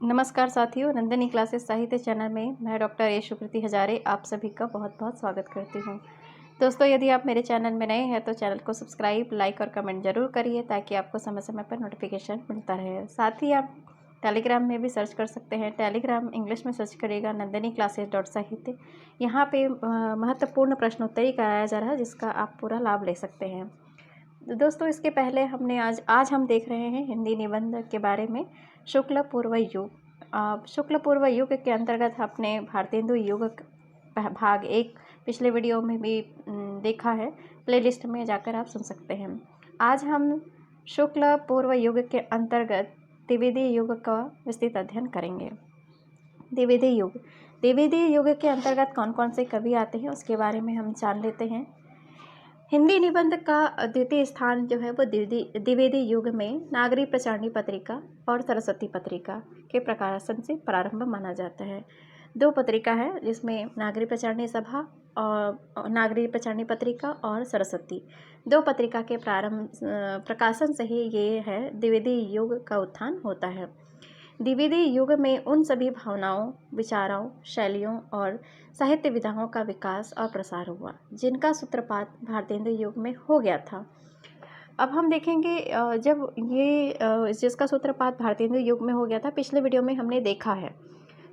नमस्कार साथियों, नंदिनी क्लासेस साहित्य चैनल में मैं डॉक्टर ए सुकृति हजारे आप सभी का बहुत बहुत स्वागत करती हूँ। दोस्तों, यदि आप मेरे चैनल में नए हैं तो चैनल को सब्सक्राइब, लाइक और कमेंट जरूर करिए ताकि आपको समय समय पर नोटिफिकेशन मिलता रहे। साथ ही आप टेलीग्राम में भी सर्च कर सकते हैं। टेलीग्राम इंग्लिश में सर्च करिएगा नंदिनी क्लासेस .साहित्य। यहाँ पे महत्वपूर्ण प्रश्नोत्तरी कराया जा रहा है जिसका आप पूरा लाभ ले सकते हैं। दोस्तों, इसके पहले हमने आज हम देख रहे हैं हिंदी निबंध के बारे में। शुक्ल पूर्व युग। शुक्ल पूर्व युग के अंतर्गत अपने भारतेंदु युग भाग 1 पिछले वीडियो में भी देखा है। प्लेलिस्ट में जाकर आप सुन सकते हैं। आज हम शुक्ल पूर्व युग के अंतर्गत द्विवेदी युग का विस्तृत अध्ययन करेंगे। द्विवेदी युग के अंतर्गत कौन कौन से कवि आते हैं उसके बारे में हम जान लेते हैं। हिंदी निबंध का द्वितीय स्थान जो है वो द्विवेदी युग में नागरी प्रचारणी पत्रिका और सरस्वती पत्रिका के प्रकाशन से प्रारंभ माना जाता है। दो पत्रिका है जिसमें नागरी प्रचारणी सभा और नागरी प्रचारणी पत्रिका और सरस्वती, दो पत्रिका के प्रकाशन से ही ये है द्विवेदी युग का उत्थान होता है। द्विवेदी युग में उन सभी भावनाओं, विचारों, शैलियों और साहित्य विधाओं का विकास और प्रसार हुआ जिनका सूत्रपात भारतेंदु युग में हो गया था। अब हम देखेंगे जब ये जिसका सूत्रपात भारतेंदु युग में हो गया था, पिछले वीडियो में हमने देखा है।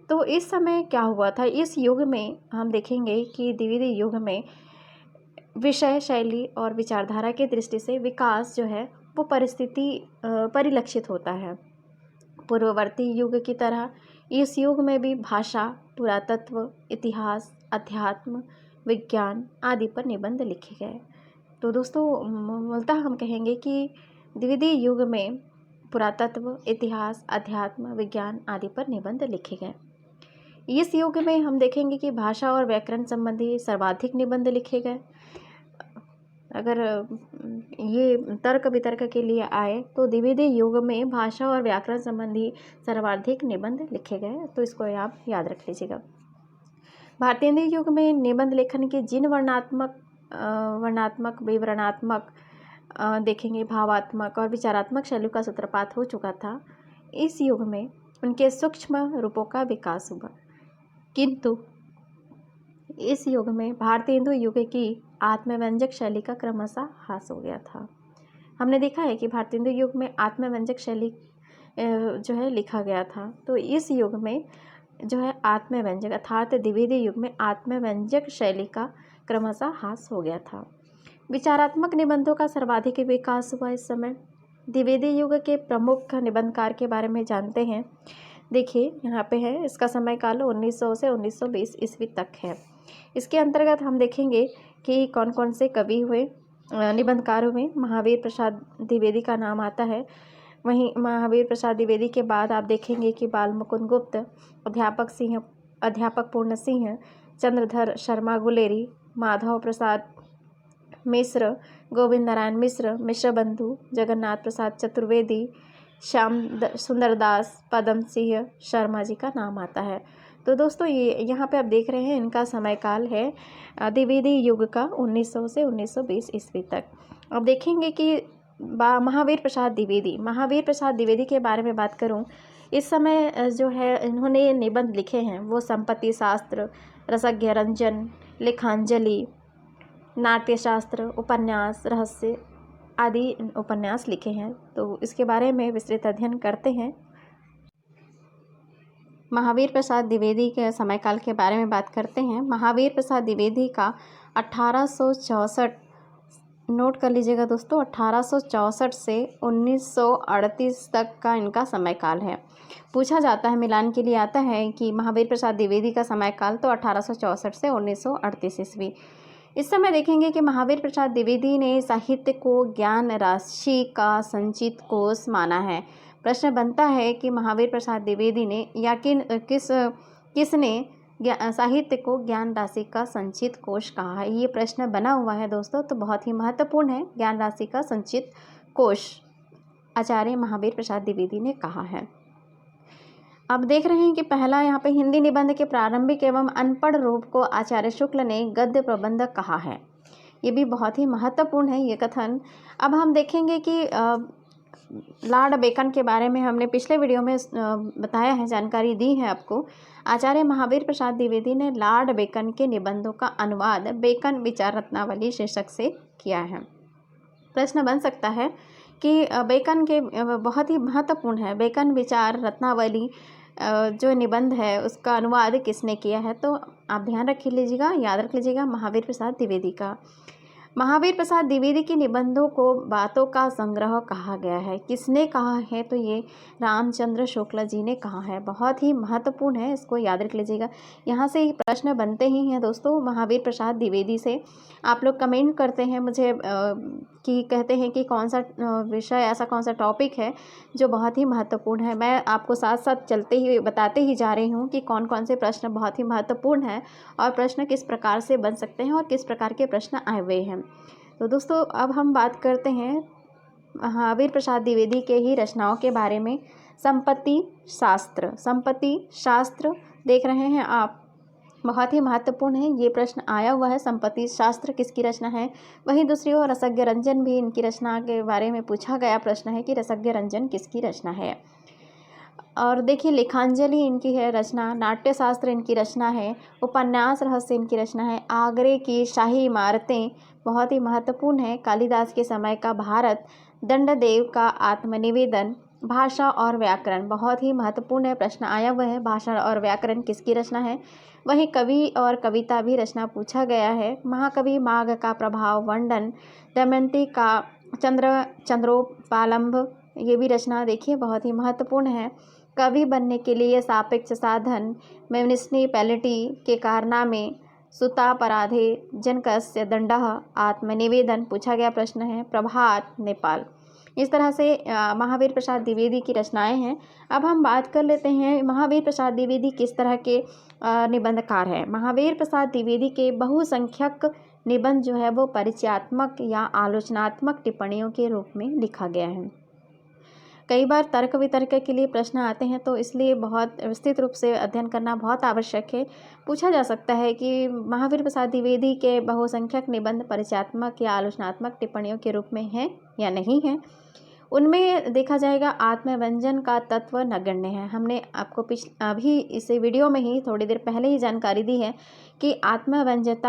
तो इस समय क्या हुआ था, इस युग में हम देखेंगे कि द्विवेदी युग में विषय, शैली और विचारधारा की दृष्टि से विकास जो है वो परिलक्षित होता है। पूर्ववर्ती युग की तरह इस युग में भी भाषा, पुरातत्व, इतिहास, अध्यात्म, विज्ञान आदि पर निबंध लिखे गए। तो दोस्तों, मूलतः हम कहेंगे कि द्विवेदी युग में पुरातत्व, इतिहास, अध्यात्म, विज्ञान आदि पर निबंध लिखे गए। इस युग में हम देखेंगे कि भाषा और व्याकरण संबंधी सर्वाधिक निबंध लिखे गए। अगर ये तर्क वितर्क के लिए आए तो द्विवेदी युग में भाषा और व्याकरण संबंधी सर्वाधिक निबंध लिखे गए, तो इसको आप याद रख लीजिएगा। भारतेंदु युग में निबंध लेखन के जिन वर्णात्मक, विवरणात्मक देखेंगे, भावात्मक और विचारात्मक शैलियों का सूत्रपात हो चुका था, इस युग में उनके सूक्ष्म रूपों का विकास हुआ। किंतु इस युग में भारतेंदु युग की आत्मव्यंजक शैली का क्रमशः ह्रास हो गया था। हमने देखा है कि भारतेंदु युग में आत्मव्यंजक शैली जो है लिखा गया था, तो इस युग में जो है आत्मव्यंजक अर्थात द्विवेदी युग में आत्मव्यंजक शैली का क्रमशः ह्रास हो गया था। विचारात्मक निबंधों का सर्वाधिक विकास हुआ इस समय। द्विवेदी युग के प्रमुख निबंधकार के बारे में जानते हैं। देखिए, यहाँ पे है, इसका समय काल 1900 से 1920 ईस्वी तक है। इसके अंतर्गत हम देखेंगे कि कौन कौन से कवि हुए, निबंधकार हुए। महावीर प्रसाद द्विवेदी का नाम आता है। वहीं महावीर प्रसाद द्विवेदी के बाद आप देखेंगे कि बाल मुकुंद गुप्त, अध्यापक पूर्ण सिंह, चंद्रधर शर्मा गुलेरी, माधव प्रसाद मिश्र, गोविंद नारायण मिश्र बंधु, जगन्नाथ प्रसाद चतुर्वेदी, श्याम सुंदर दास, पदम सिंह शर्मा जी का नाम आता है। तो दोस्तों, ये यहाँ पे आप देख रहे हैं, इनका समय काल है द्विवेदी युग का 1900 से 1920 ईस्वी तक। अब देखेंगे कि महावीर प्रसाद द्विवेदी के बारे में बात करूं, इस समय जो है इन्होंने निबंध लिखे हैं वो संपत्ति शास्त्र, रसज्ञ रंजन, लेखांजलि, नाट्यशास्त्र, उपन्यास, रहस्य आदि उपन्यास लिखे हैं। तो इसके बारे में विस्तृत अध्ययन करते हैं। महावीर प्रसाद द्विवेदी के समय काल के बारे में बात करते हैं। महावीर प्रसाद द्विवेदी का 1864, नोट कर लीजिएगा दोस्तों, 1864 से 1938 तक का इनका समय काल है। पूछा जाता है, मिलान के लिए आता है कि महावीर प्रसाद द्विवेदी का समय काल तो 1864 से 1938 ईस्वी। इस समय देखेंगे कि महावीर प्रसाद द्विवेदी ने साहित्य को ज्ञान राशि का संचित कोष माना है। प्रश्न बनता है कि महावीर प्रसाद द्विवेदी ने या किसने साहित्य को ज्ञान राशि का संचित कोष कहा है, ये प्रश्न बना हुआ है दोस्तों, तो बहुत ही महत्वपूर्ण है। ज्ञान राशि का संचित कोष आचार्य महावीर प्रसाद द्विवेदी ने कहा है। अब देख रहे हैं कि पहला यहाँ पे हिंदी निबंध के प्रारंभिक एवं अनपढ़ रूप को आचार्य शुक्ल ने गद्य प्रबंध कहा है। ये भी बहुत ही महत्वपूर्ण है ये कथन। अब हम देखेंगे कि लॉर्ड बेकन के बारे में हमने पिछले वीडियो में बताया है, जानकारी दी है आपको। आचार्य महावीर प्रसाद द्विवेदी ने लॉर्ड बेकन के निबंधों का अनुवाद बेकन विचार रत्नावली शीर्षक से किया है। प्रश्न बन सकता है कि बेकन के बहुत ही महत्वपूर्ण है, बेकन विचार रत्नावली जो निबंध है उसका अनुवाद किसने किया है? तो आप ध्यान रख लीजिएगा, याद रख लीजिएगा, महावीर प्रसाद द्विवेदी का। महावीर प्रसाद द्विवेदी के निबंधों को बातों का संग्रह कहा गया है। किसने कहा है? तो ये रामचंद्र शुक्ल जी ने कहा है। बहुत ही महत्वपूर्ण है, इसको याद रख लीजिएगा। यहाँ से प्रश्न बनते ही हैं दोस्तों महावीर प्रसाद द्विवेदी से। आप लोग कमेंट करते हैं मुझे कि कहते हैं कि कौन सा विषय, ऐसा कौन सा टॉपिक है जो बहुत ही महत्वपूर्ण है। मैं आपको साथ साथ चलते ही बताते ही जा रही हूँ कि कौन कौन से प्रश्न बहुत ही महत्वपूर्ण हैं और प्रश्न किस प्रकार से बन सकते हैं और किस प्रकार के प्रश्न आए हुए हैं। तो दोस्तों अब हम बात करते हैं महावीर प्रसाद द्विवेदी के ही रचनाओं के बारे में। संपत्ति शास्त्र देख रहे हैं आप, बहुत ही महत्वपूर्ण है। ये प्रश्न आया हुआ है, संपत्ति शास्त्र किसकी रचना है। वहीं दूसरी ओर रसज्ञ रंजन भी इनकी रचना के बारे में पूछा गया प्रश्न है कि रसज्ञ रंजन किसकी रचना है। और देखिए लेखांजलि इनकी है रचना, नाट्यशास्त्र इनकी रचना है, उपन्यास रहस्य इनकी रचना है, आगरे की शाही इमारतें बहुत ही महत्वपूर्ण है, कालिदास के समय का भारत, दंडदेव का आत्मनिवेदन, भाषा और व्याकरण बहुत ही महत्वपूर्ण है। प्रश्न आया हुआ है, भाषा और व्याकरण किसकी रचना है। वहीं कवि और कविता भी रचना पूछा गया है, महाकवि माघ का प्रभाव वर्णन, दमयंती का चंद्रोपालंभ, ये भी रचना देखिए बहुत ही महत्वपूर्ण है। कवि बनने के लिए सापेक्ष साधन, म्युनिसिपैलिटी के कारनामे, सुतापराधे, जनकस्य दंडः, आत्मनिवेदन पूछा गया प्रश्न है, प्रभात, नेपाल। इस तरह से महावीर प्रसाद द्विवेदी की रचनाएं हैं। अब हम बात कर लेते हैं महावीर प्रसाद द्विवेदी किस तरह के निबंधकार हैं। महावीर प्रसाद द्विवेदी के बहुसंख्यक निबंध जो है वो परिचयात्मक या आलोचनात्मक टिप्पणियों के रूप में लिखा गया है। कई बार तर्क वितर्क के लिए प्रश्न आते हैं, तो इसलिए बहुत विस्तृत रूप से अध्ययन करना बहुत आवश्यक है। पूछा जा सकता है कि महावीर प्रसाद द्विवेदी के बहुसंख्यक निबंध परिचयात्मक या आलोचनात्मक टिप्पणियों के रूप में हैं या नहीं हैं। उनमें देखा जाएगा आत्मव्यंजन का तत्व नगण्य है। हमने आपको अभी इस वीडियो में ही थोड़ी देर पहले ही जानकारी दी है कि आत्मव्यंजक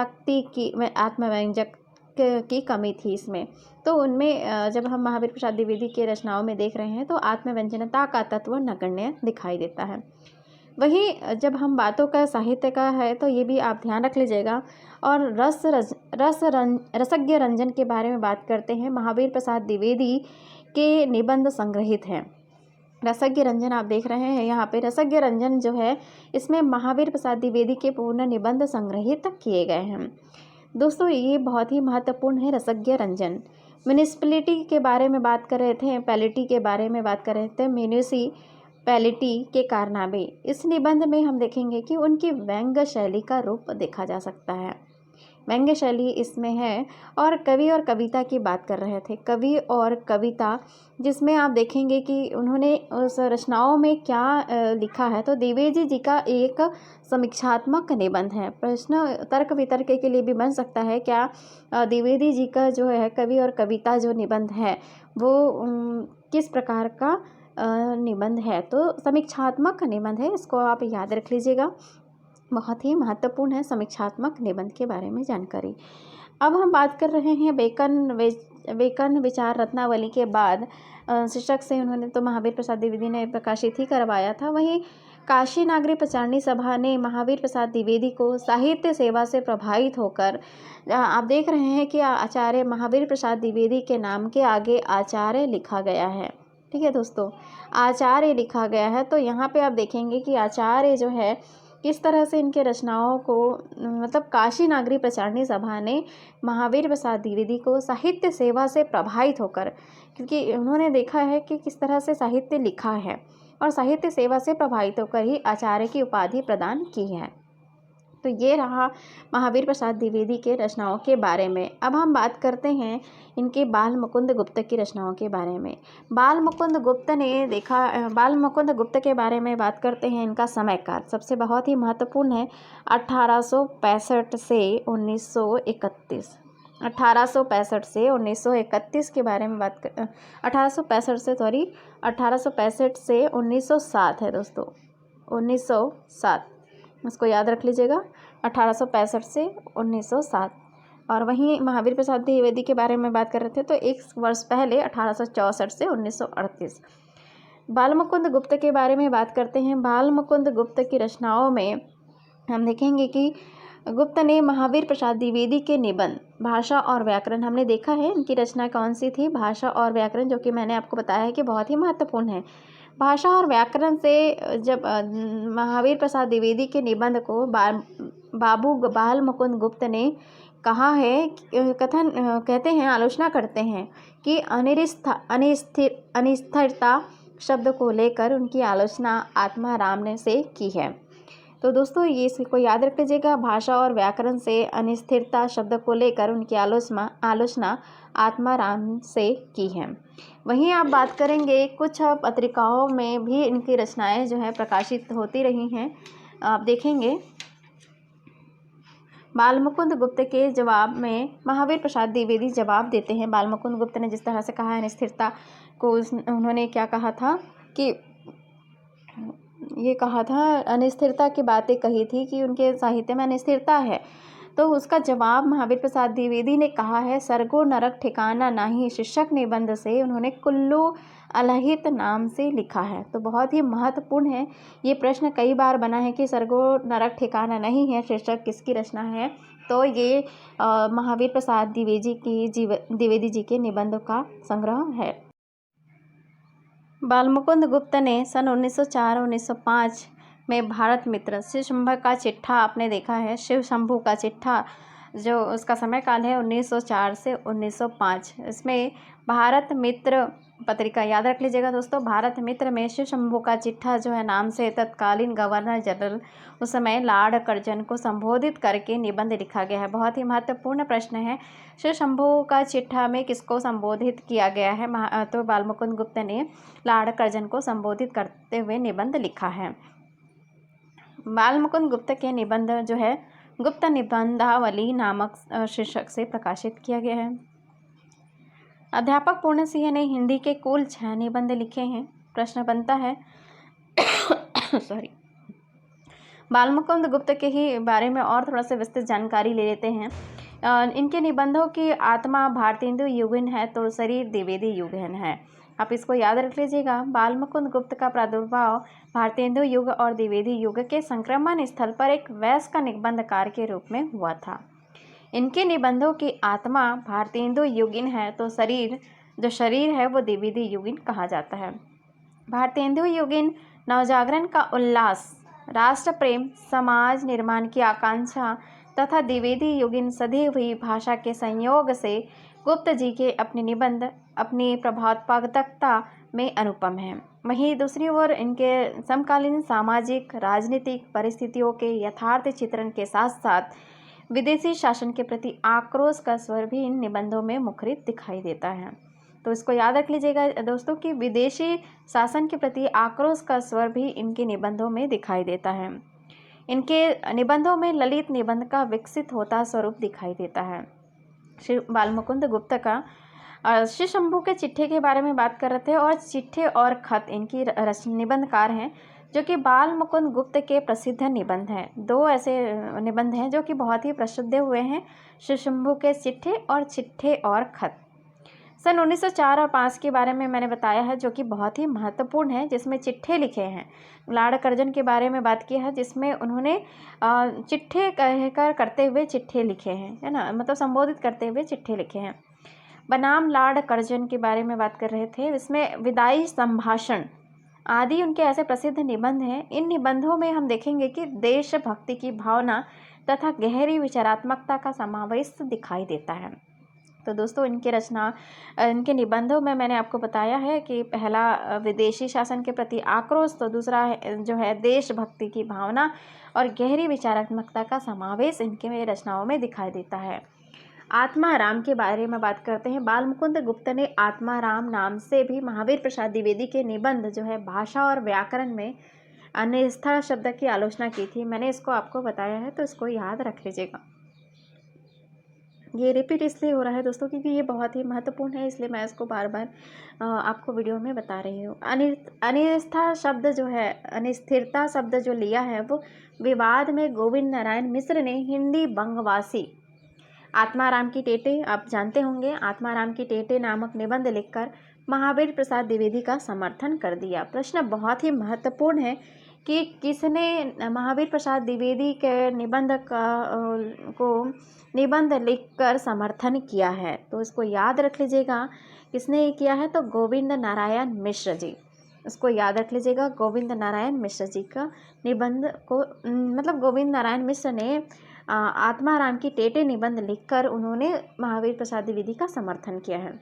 की कमी थी इसमें। तो उनमें जब हम महावीर प्रसाद द्विवेदी के रचनाओं में देख रहे हैं तो आत्मव्यंजनता का तत्व नगण्य दिखाई देता है। वहीं जब हम बातों का साहित्य का है तो ये भी आप ध्यान रख लीजिएगा। और रसज्ञ रंजन के बारे में बात करते हैं। महावीर प्रसाद द्विवेदी के निबंध संग्रहित हैं। रसज्ञ रंजन आप देख रहे हैं यहाँ पे, रसज्ञ रंजन जो है इसमें महावीर प्रसाद द्विवेदी के पूर्ण निबंध संग्रहित किए गए हैं। दोस्तों ये बहुत ही महत्वपूर्ण है रसज्ञ रंजन। म्युनिसिपैलिटी के बारे में बात कर रहे थे, पैलिटी के बारे में बात कर रहे थे, म्युनिसिपैलिटी के कारनामे। इस निबंध में हम देखेंगे कि उनकी व्यंग्य शैली का रूप देखा जा सकता है, व्यंग्य शैली इसमें है। और कवि और कविता की बात कर रहे थे, कवि और कविता, जिसमें आप देखेंगे कि उन्होंने उस रचनाओं में क्या लिखा है। तो द्विवेदी जी का एक समीक्षात्मक निबंध है। प्रश्न तर्क वितर्क के लिए भी बन सकता है, क्या द्विवेदी जी का जो है कवि और कविता जो निबंध है वो किस प्रकार का निबंध है। तो समीक्षात्मक निबंध है, इसको आप याद रख लीजिएगा, बहुत ही महत्वपूर्ण है समीक्षात्मक निबंध के बारे में जानकारी। अब हम बात कर रहे हैं बेकन विचार रत्नावली के बाद शीर्षक से उन्होंने तो महावीर प्रसाद द्विवेदी ने प्रकाशित ही करवाया था। वहीं काशी नागरी प्रचारणी सभा ने महावीर प्रसाद द्विवेदी को साहित्य सेवा से प्रभावित होकर, आप देख रहे हैं कि आचार्य महावीर प्रसाद द्विवेदी के नाम के आगे आचार्य लिखा गया है। ठीक है दोस्तों, आचार्य लिखा गया है। तो यहाँ पे आप देखेंगे कि आचार्य जो है किस तरह से इनके रचनाओं को, मतलब काशी नागरी प्रचारणी सभा ने महावीर प्रसाद द्विवेदी को साहित्य सेवा से प्रभावित होकर, क्योंकि उन्होंने देखा है कि किस तरह से साहित्य लिखा है और साहित्य सेवा से प्रभावित होकर ही आचार्य की उपाधि प्रदान की है। तो ये रहा महावीर प्रसाद द्विवेदी के रचनाओं के बारे में। अब हम बात करते हैं इनके बाल मुकुंद गुप्त की रचनाओं के बारे में। बाल मुकुंद गुप्त के बारे में बात करते हैं। इनका समय काल सबसे बहुत ही महत्वपूर्ण है, 1865 से 1931। 1865 से 1931 के बारे में बात कर 1865 से 1907 है दोस्तों, 1907, इसको याद रख लीजिएगा, 1865 से 1907। और वहीं महावीर प्रसाद द्विवेदी के बारे में बात कर रहे थे तो एक वर्ष पहले 1864 से 1938। बाल मुकुंद गुप्त के बारे में बात करते हैं। बाल मुकुंद गुप्त की रचनाओं में हम देखेंगे कि गुप्त ने महावीर प्रसाद द्विवेदी के निबंध भाषा और व्याकरण, हमने देखा है इनकी रचना कौन सी थी, भाषा और व्याकरण, जो कि मैंने आपको बताया है कि बहुत ही महत्वपूर्ण है। भाषा और व्याकरण से जब महावीर प्रसाद द्विवेदी के निबंध को बाबू बाल मुकुंद गुप्त ने कहा है, कहते हैं, आलोचना करते हैं कि अनिस्थिरता शब्द को लेकर उनकी आलोचना आत्माराम ने से की है। तो दोस्तों ये इसको याद रख लीजिएगा, भाषा और व्याकरण से अनिस्थिरता शब्द को लेकर उनकी आलोचना आत्माराम से की है। वहीं आप बात करेंगे कुछ पत्रिकाओं में भी इनकी रचनाएं जो है प्रकाशित होती रही हैं। आप देखेंगे बाल मुकुंद गुप्त के जवाब में महावीर प्रसाद द्विवेदी जवाब देते हैं। बाल मुकुंद गुप्त ने जिस तरह से कहा है अनिस्थिरता को, उन्होंने क्या कहा था कि ये कहा था, अनिस्थिरता की बातें कही थी कि उनके साहित्य में अनिस्थिरता है। तो उसका जवाब महावीर प्रसाद द्विवेदी ने कहा है, सरगो नरक ठिकाना नहीं शीर्षक निबंध से उन्होंने कुल्लू अलहित नाम से लिखा है। तो बहुत ही महत्वपूर्ण है, ये प्रश्न कई बार बना है कि सरगो नरक ठिकाना नहीं है शीर्षक किसकी रचना है, तो ये महावीर प्रसाद द्विवेदी जी के निबंध का संग्रह है। बाल मुकुंद गुप्त ने सन 1904-1905 में भारत मित्र शिव शंभू का चिट्ठा, आपने देखा है शिव शंभू का चिट्ठा, जो उसका समय काल है 1904 से 1905। इसमें भारत मित्र पत्रिका याद रख लीजिएगा दोस्तों, भारत मित्र में शिव शंभू का चिट्ठा जो है नाम से तत्कालीन गवर्नर जनरल उस समय लॉर्ड कर्जन को संबोधित करके निबंध लिखा गया है। बहुत ही महत्वपूर्ण प्रश्न है, शिव शंभू का चिट्ठा में किसको संबोधित किया गया है, तो बाल मुकुंद गुप्त ने लॉर्ड कर्जन को संबोधित करते हुए निबंध लिखा है। बाल मुकुंद गुप्त के निबंध जो है गुप्त निबंधावली नामक शीर्षक से प्रकाशित किया गया है। अध्यापक पूर्ण सिंह ने हिंदी के कुल 6 निबंध लिखे हैं। प्रश्न बनता है सॉरी, बाल मुकुंद गुप्त के ही बारे में और थोड़ा सा विस्तृत जानकारी ले लेते हैं। इनके निबंधों की आत्मा भारतेंदु युगीन है तो शरीर द्विवेदी युगीन है। आप इसको याद रख लीजिएगा। बाल मुकुंद गुप्त का प्रादुर्भाव भारतेंदु युग और द्विवेदी युग के संक्रमण स्थल पर एक वयस्क निबंधकार के रूप में हुआ था। इनके निबंधों की आत्मा भारतेंदु युगीन है तो जो शरीर है वो द्विवेदी युगीन कहा जाता है। भारतेंदु युगीन नवजागरण का उल्लास, राष्ट्र प्रेम, समाज निर्माण की आकांक्षा तथा द्विवेदी युगीन सधी हुई भाषा के संयोग से गुप्त जी के अपने निबंध अपनी प्रभावत्मकता में अनुपम हैं। वहीं दूसरी ओर इनके समकालीन सामाजिक राजनीतिक परिस्थितियों के यथार्थ चित्रण के साथ साथ विदेशी शासन के प्रति आक्रोश का स्वर भी इन निबंधों में मुखरित दिखाई देता है। तो इसको याद रख लीजिएगा दोस्तों कि विदेशी शासन के प्रति आक्रोश का स्वर भी इनके निबंधों में दिखाई देता है। इनके निबंधों में ललित निबंध का विकसित होता स्वरूप दिखाई देता है। श्री बाल मुकुंद गुप्त का शिव शंभू के चिट्ठे के बारे में बात कर रहे थे, और चिट्ठे और खत इनकी निबंधकार हैं जो कि बाल मुकुंद गुप्त के प्रसिद्ध निबंध हैं। 2 ऐसे निबंध हैं जो कि बहुत ही प्रसिद्ध हुए हैं, शिव शंभू के चिट्ठे और खत। सन 1904 और 5 के बारे में मैंने बताया है जो कि बहुत ही महत्वपूर्ण है, जिसमें चिट्ठे लिखे हैं। लॉर्ड कर्जन के बारे में बात की है जिसमें उन्होंने चिट्ठे कहकर करते हुए चिट्ठे लिखे हैं, है ना, मतलब संबोधित करते हुए चिट्ठे लिखे हैं। बनाम लॉर्ड कर्जन के बारे में बात कर रहे थे, इसमें विदाई संभाषण आदि उनके ऐसे प्रसिद्ध निबंध हैं। इन निबंधों में हम देखेंगे कि देशभक्ति की भावना तथा गहरी विचारात्मकता का समावेश दिखाई देता है। तो दोस्तों इनके निबंधों में मैंने आपको बताया है कि पहला विदेशी शासन के प्रति आक्रोश, तो दूसरा जो है देशभक्ति की भावना और गहरी विचारात्मकता का समावेश इनके रचनाओं में दिखाई देता है। आत्माराम के बारे में बात करते हैं। बाल मुकुंद गुप्त ने आत्माराम नाम से भी महावीर प्रसाद द्विवेदी के निबंध जो है भाषा और व्याकरण में अनिस्थिर शब्द की आलोचना की थी। मैंने इसको आपको बताया है तो इसको याद रख लीजिएगा। ये रिपीट इसलिए हो रहा है दोस्तों क्योंकि ये बहुत ही महत्वपूर्ण है, इसलिए मैं इसको बार बार आपको वीडियो में बता रही हूँ। अनिस्था शब्द जो है, अनिस्थिरता शब्द जो लिया है वो विवाद में गोविंद नारायण मिश्र ने हिंदी बंगवासी आत्माराम की टेटे, आप जानते होंगे, आत्माराम की टेटे नामक निबंध लिखकर महावीर प्रसाद द्विवेदी का समर्थन कर दिया। प्रश्न बहुत ही महत्वपूर्ण है कि किसने महावीर प्रसाद द्विवेदी के निबंध लिखकर समर्थन किया है, तो इसको याद रख लीजिएगा। किसने किया है, तो गोविंद नारायण मिश्र जी। इसको याद रख लीजिएगा, गोविंद नारायण मिश्र जी का निबंध को मतलब गोविंद नारायण मिश्र ने आत्माराम की टेटे निबंध लिखकर उन्होंने महावीर प्रसाद द्विवेदी का समर्थन किया है।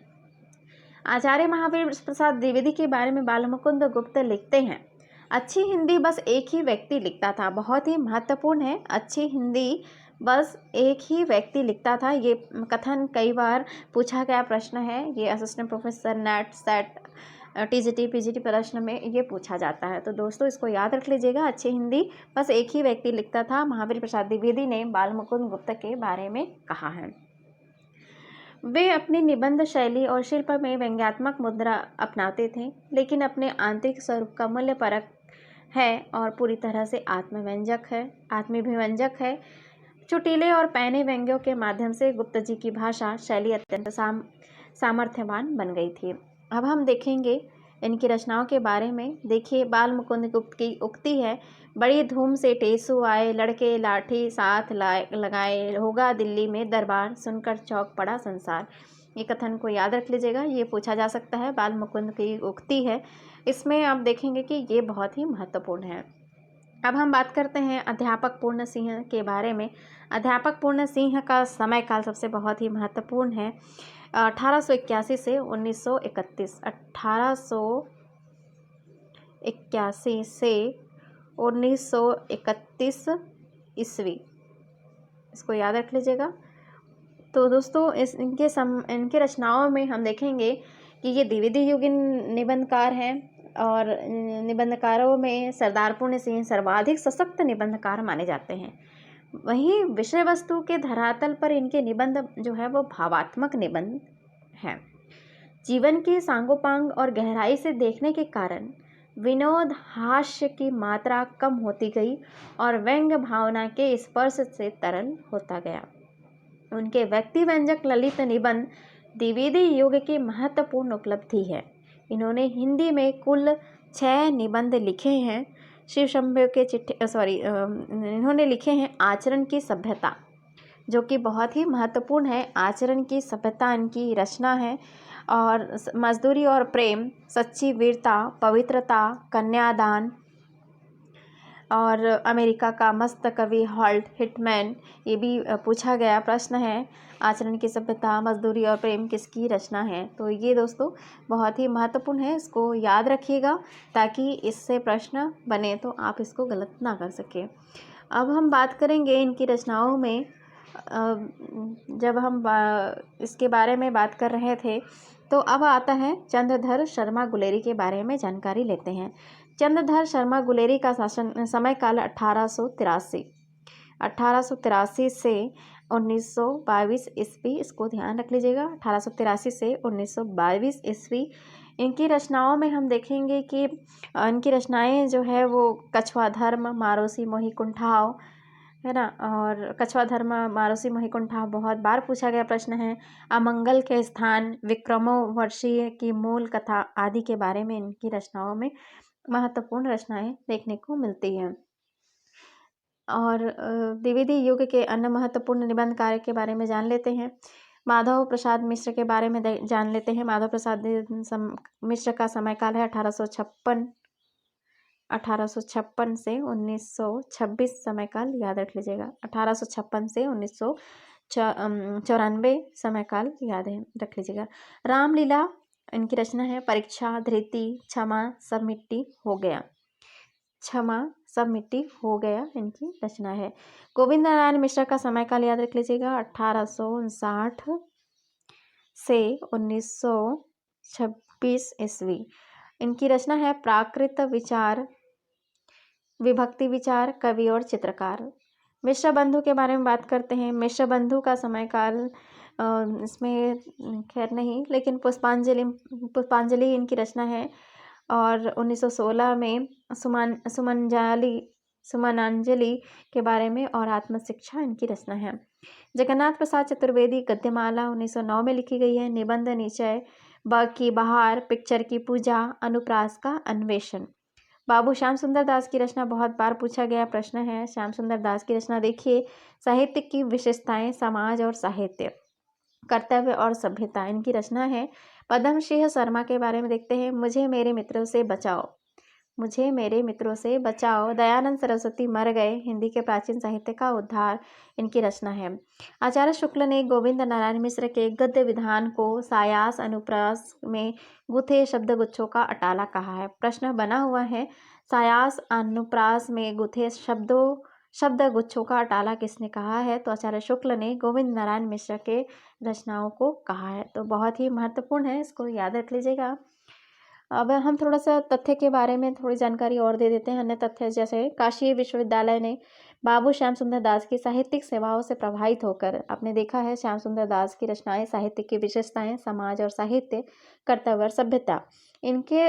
आचार्य महावीर प्रसाद द्विवेदी के बारे में बालमुकुंद गुप्त लिखते हैं, अच्छी हिंदी बस एक ही व्यक्ति लिखता था। बहुत ही महत्वपूर्ण है, अच्छी हिंदी बस एक ही व्यक्ति लिखता था। ये कथन कई बार पूछा गया प्रश्न है, ये assistant professor net set TGT PGT प्रश्न में ये पूछा जाता है। तो दोस्तों इसको याद रख लीजिएगा, अच्छी हिंदी बस एक ही व्यक्ति लिखता था, महावीर प्रसाद द्विवेदी ने बालमुकुंद गुप्त के बारे में कहा है। वे अपनी निबंध शैली और शिल्प में व्यंग्यात्मक मुद्रा अपनाते थे, लेकिन अपने आंतरिक स्वरूप का मूल्य परक है और पूरी तरह से आत्माभिव्यंजक है। चुटीले और पैने व्यंग्यों के माध्यम से गुप्त जी की भाषा शैली अत्यंत सामर्थ्यवान बन गई थी। अब हम देखेंगे इनकी रचनाओं के बारे में। देखिए, बालमुकुंद गुप्त की उक्ति है, बड़ी धूम से टेसू आए, लड़के लाठी साथ लगाए, होगा दिल्ली में दरबार, सुनकर चौंक पड़ा संसार। ये कथन को याद रख लीजिएगा, ये पूछा जा सकता है, बालमुकुंद की उक्ति है। इसमें आप देखेंगे कि ये बहुत ही महत्वपूर्ण है। अब हम बात करते हैं अध्यापक पूर्ण सिंह के बारे में। अध्यापक पूर्ण सिंह का समय काल सबसे बहुत ही महत्वपूर्ण है, 1881 से 1931। 1881 से 1931 ईस्वी, इसको याद रख लीजिएगा। तो दोस्तों इनके रचनाओं में हम देखेंगे कि ये द्विवेदी युगीन निबंधकार हैं और निबंधकारों में सरदार पूर्ण सिंह सर्वाधिक सशक्त निबंधकार माने जाते हैं। वहीं विषय वस्तु के धरातल पर इनके निबंध जो है वो भावात्मक निबंध हैं। जीवन की सांगोपांग और गहराई से देखने के कारण विनोद हास्य की मात्रा कम होती गई और व्यंग्य भावना के स्पर्श से तरल होता गया। उनके व्यक्ति व्यंजक ललित निबंध द्विवेदी युग की महत्वपूर्ण उपलब्धि है। इन्होंने हिंदी में कुल 6 निबंध लिखे हैं। शिव शंभू के इन्होंने लिखे हैं आचरण की सभ्यता, जो कि बहुत ही महत्वपूर्ण है। आचरण की सभ्यता इनकी रचना है। और मजदूरी और प्रेम, सच्ची वीरता, पवित्रता, कन्यादान और अमेरिका का मस्त कवि हॉल्ट हिटमैन, ये भी पूछा गया प्रश्न है। आचरण की सभ्यता, मजदूरी और प्रेम किसकी रचना है? तो ये दोस्तों बहुत ही महत्वपूर्ण है, इसको याद रखिएगा ताकि इससे प्रश्न बने तो आप इसको गलत ना कर सकें। अब हम बात करेंगे इनकी रचनाओं में। जब हम इसके बारे में बात कर रहे थे तो अब आता है चंद्रधर शर्मा गुलेरी के बारे में जानकारी लेते हैं। चंद्रधर शर्मा गुलेरी का शासन समय काल 1883 से 1922 ईस्वी, इसको ध्यान रख लीजिएगा, 1883 से 1922 ईस्वी। इनकी रचनाओं में हम देखेंगे कि इनकी रचनाएं जो है वो कछुआ धर्म, मारोसी मोहि कुंठाव है ना, और कछुआ धर्म, मारोसी मोहि कुंठाव बहुत बार पूछा गया प्रश्न है। अमंगल के स्थान, विक्रमो वर्षीय की मूल कथा आदि के बारे में इनकी रचनाओं में महत्वपूर्ण रचनाएं देखने को मिलती हैं। और द्विवेदी युग के अन्य महत्वपूर्ण निबंध कार्य के बारे में जान लेते हैं। माधव प्रसाद मिश्र के बारे में जान लेते हैं। माधव प्रसाद मिश्र का समय काल है 1856 से 1926, समय काल याद रख लीजिएगा। 1856 से 1994 समय काल याद रख लीजिएगा। रामलीला इनकी रचना है। परीक्षा, धृति, क्षमा सब मिट्टी हो गया, क्षमा सब मिट्टी हो गया इनकी रचना है। गोविंद नारायण मिश्र का समय काल याद रख लीजिएगा। 1859 से 1926 ईस्वी। इनकी रचना है प्राकृत विचार, विभक्ति विचार, कवि और चित्रकार। मिश्र बंधु के बारे में बात करते हैं। मिश्र बंधु का समय काल इसमें खैर नहीं, लेकिन पुष्पांजलि इनकी रचना है। और 1916 में सुमनांजलि के बारे में और आत्मशिक्षा इनकी रचना है। जगन्नाथ प्रसाद चतुर्वेदी गद्यमाला 1909 में लिखी गई है। निबंध निचय की बहार, पिक्चर की पूजा, अनुप्रास का अन्वेषण। बाबू श्याम सुंदर दास की रचना बहुत बार पूछा गया प्रश्न है। श्याम सुंदर दास की रचना देखिए। साहित्य की विशेषताएं, समाज और साहित्य, कर्तव्य और सभ्यता इनकी रचना है। पद्म सिंह शर्मा के बारे में देखते हैं। मुझे मेरे मित्रों से बचाओ, मुझे मेरे मित्रों से बचाओ। दयानंद सरस्वती मर गए, हिंदी के प्राचीन साहित्य का उद्धार इनकी रचना है। आचार्य शुक्ल ने गोविंद नारायण मिश्र के गद्य विधान को सायास अनुप्रास में गुथे शब्दगुच्छों का अटाला कहा है। प्रश्न बना हुआ है, सायास अनुप्रास में गुथे शब्दगुच्छों का अटाला किसने कहा है? तो आचार्य शुक्ल ने गोविंद नारायण मिश्र के रचनाओं को कहा है। तो बहुत ही महत्वपूर्ण है, इसको याद रख लीजिएगा। अब हम थोड़ा सा तथ्य के बारे में थोड़ी जानकारी और दे देते हैं। अन्य तथ्य जैसे काशी विश्वविद्यालय ने बाबू श्याम सुंदर दास की साहित्यिक सेवाओं से प्रभावित होकर, आपने देखा है श्याम सुंदर दास की रचनाएं, साहित्य की विशेषताएं, समाज और साहित्य, कर्तव्य और सभ्यता, इनके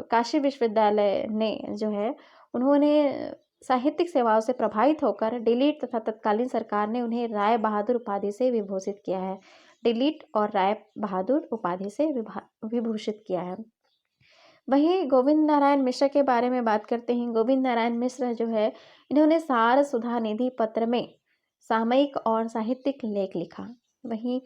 काशी विश्वविद्यालय ने जो है उन्होंने साहित्यिक सेवाओं से प्रभावित होकर डिलीट तथा तत्कालीन सरकार ने उन्हें राय बहादुर उपाधि से विभूषित किया है। डिलीट और राय बहादुर उपाधि से विभूषित किया है। वहीं गोविंद नारायण मिश्र के बारे में बात करते हैं। गोविंद नारायण मिश्र जो है, इन्होंने सार सुधा निधि पत्र में सामयिक और साहित्यिक लेख लिखा। वहीं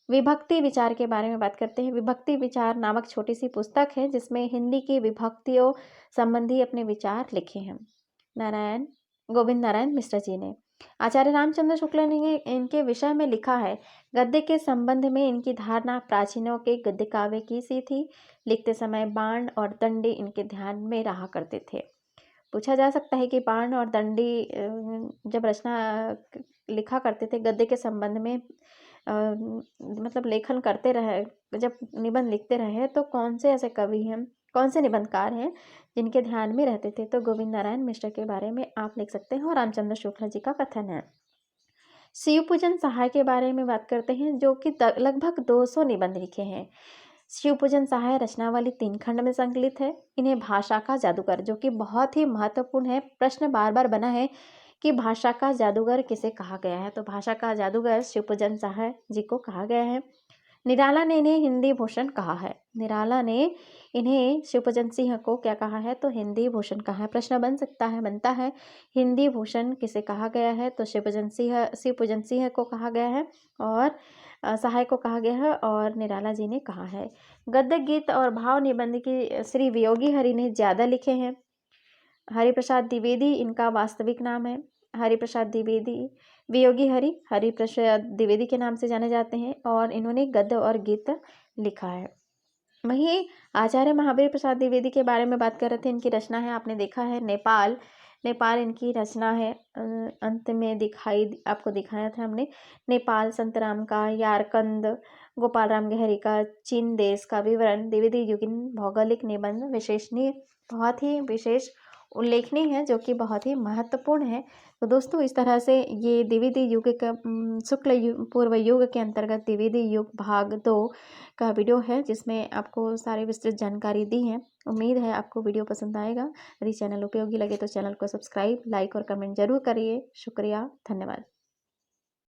विभक्ति विचार के बारे में बात करते हैं। विभक्ति विचार नामक छोटी सी पुस्तक है जिसमें हिंदी की विभक्तियों संबंधी अपने विचार लिखे हैं गोविंद नारायण मिश्र जी ने। आचार्य रामचंद्र शुक्ल ने इनके विषय में लिखा है, गद्य के संबंध में इनकी धारणा प्राचीनों के गद्य काव्य की सी थी। लिखते समय बाण और दंडी इनके ध्यान में रहा करते थे। पूछा जा सकता है कि बाण और दंडी जब रचना लिखा करते थे गद्य के संबंध में, मतलब लेखन करते रहे, जब निबंध लिखते रहे, तो कौन से ऐसे कवि हैं, कौन से निबंधकार हैं जिनके ध्यान में रहते थे? तो गोविंद नारायण मिश्र के बारे में आप लिख सकते हैं और रामचंद्र शुक्ल जी का कथन है। शिवपूजन सहाय के बारे में बात करते हैं, जो कि लगभग 200 निबंध लिखे हैं। शिवपूजन सहाय रचनावली 3 खंड में संकलित है। इन्हें भाषा का जादूगर, जो कि बहुत ही महत्वपूर्ण है, प्रश्न बार बार बना है कि भाषा का जादूगर किसे कहा गया है? तो भाषा का जादूगर शिवपूजन सहाय जी को कहा गया है। निराला ने इन्हें हिंदी भूषण कहा है। निराला ने इन्हें शिवपूजन सिंह को क्या कहा है? तो हिंदी भूषण कहा है। प्रश्न बनता है हिंदी भूषण किसे कहा गया है? तो शिवपूजन सिंह को कहा गया है और सहाय को कहा गया है और निराला जी ने कहा है। गद्य गीत और भाव निबंध की श्री वियोगी हरि ने ज़्यादा लिखे हैं। हरिप्रसाद द्विवेदी इनका वास्तविक नाम है। हरिप्रसाद द्विवेदी, वियोगी हरिप्रसाद द्विवेदी के नाम से जाने जाते हैं और इन्होंने गद्य और गीत लिखा है। वहीं आचार्य महावीर प्रसाद द्विवेदी के बारे में बात कर रहे थे। इनकी रचना है, आपने देखा है, नेपाल इनकी रचना है। अंत में आपको दिखाया था हमने। नेपाल, संतराम का यारकंद, गोपाल राम गहरी का चीन देश का विवरण, द्विवेदी युगीन भौगोलिक निबंध विशेषणीय, बहुत ही विशेष उल्लेखनीय है, जो कि बहुत ही महत्वपूर्ण है। तो दोस्तों, इस तरह से ये द्विवेदी युग का शुक्ल पूर्व युग के अंतर्गत द्विवेदी युग भाग 2 का वीडियो है, जिसमें आपको सारी विस्तृत जानकारी दी है। उम्मीद है आपको वीडियो पसंद आएगा। यदि चैनल उपयोगी लगे तो चैनल को सब्सक्राइब, लाइक और कमेंट जरूर करिए। शुक्रिया, धन्यवाद।